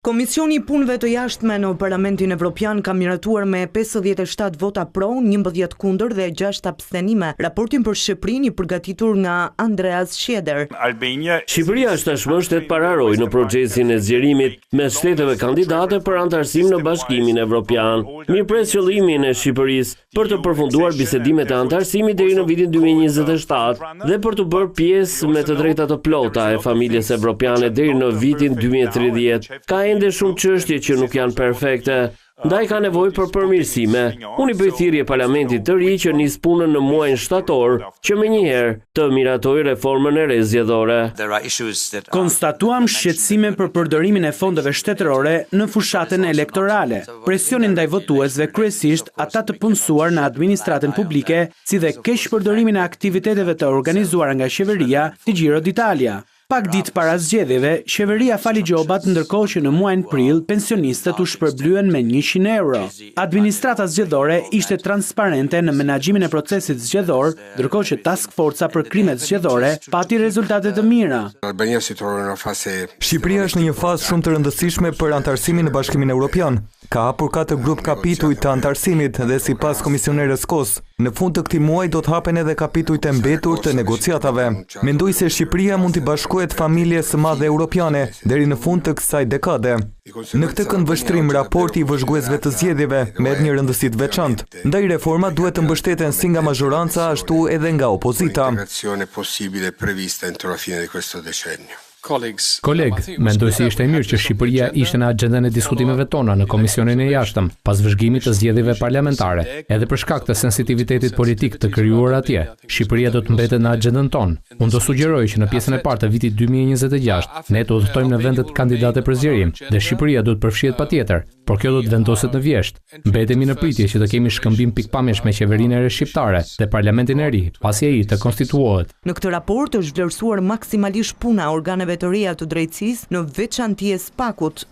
Komisioni i punëve të jashtme në Parlamentin Evropian ka miratuar me 57 vota pro, 11 kundër dhe 6 abstenime raportin për Shqipërinë i përgatitur nga Andreas Schieder. Shqipëria është tashmë shtet pararoj në procesin e zgjerimit me shteteve kandidate për antarësim në Bashkimin Evropian. Mirëpres qëllimin e Shqipërisë për të përfunduar bisedimet e antarësimit deri në vitin 2027 dhe për të bërë pjesë me të drejta të plota e familjes evropiane deri në vitin 2030. Ka ende shumë çështje që nuk janë perfekte, ndaj ka nevojë për përmirësime. Unë i bëj thirrje Parlamentit të ri që nis punën në muajin shtator, që menjëherë të miratoj reformën e re zgjedhore. Konstatuam shqetësime për përdorimin e fondeve shtetërore në fushatën elektorale, presionin ndaj votuesve, kryesisht ata të punësuar në administratën publike, si dhe keq përdorimin e aktiviteteve të organizuara nga qeveria të Giro d'Italia. Pak ditë para zgjedhjeve, qeveria fali gjobat ndërkohë që në muajin prill pensionistët u shpërblyen me 100 euro. Administrata zgjedhore ishte transparente në menaxhimin e procesit zgjedhor, ndërkohë që task forca për krimet zgjedhore pati rezultate të mira. Shqipëria është në një fazë shumë të rëndësishme për antarësimin në Bashkimin Evropian. Ka hapur 4 grup kapituj të antarësimit dhe sipas komisioneres Kos, në fund të këtij muaji do të hapen edhe kapitujt e mbetur të negociatave. Mendoj se Shqipëria mund të bashkohet familjes së madhe europiane deri në fund të kësaj dekade. Në këtë këndvështrim, raporti i vëzhguesve të zgjedhjeve merr një rëndësi të veçantë. Ndaj reforma duhet të mbështeten si nga majoranca ashtu edhe nga opozita. Koleg, mendoj se ishte mirë që Shqipëria ishte në agjendën e diskutimeve tona në Komisionin e Jashtëm, pas vëzhgimit të zgjedhjeve parlamentare, edhe për shkak të sensitivitetit politik të krijuar atje. Shqipëria do të mbetet në agjendën tonë. Unë do sugjeroj që në pjesën e parë të vitit 2026 ne të udhëtojmë në vendet kandidate për zgjerim dhe Shqipëria do të përfshihet patjetër, por kjo do të vendoset në vjesht. Mbetemi në pritje që të kemi shkëmbim pikpamjesh me qeverinë e re shqiptare dhe parlamentin e ri, pasi ai të konstituohet. Në këtë raport është vlerësuar maksimalisht puna organeve të reja të drejtësisë, në veçanti e SPAK-ut.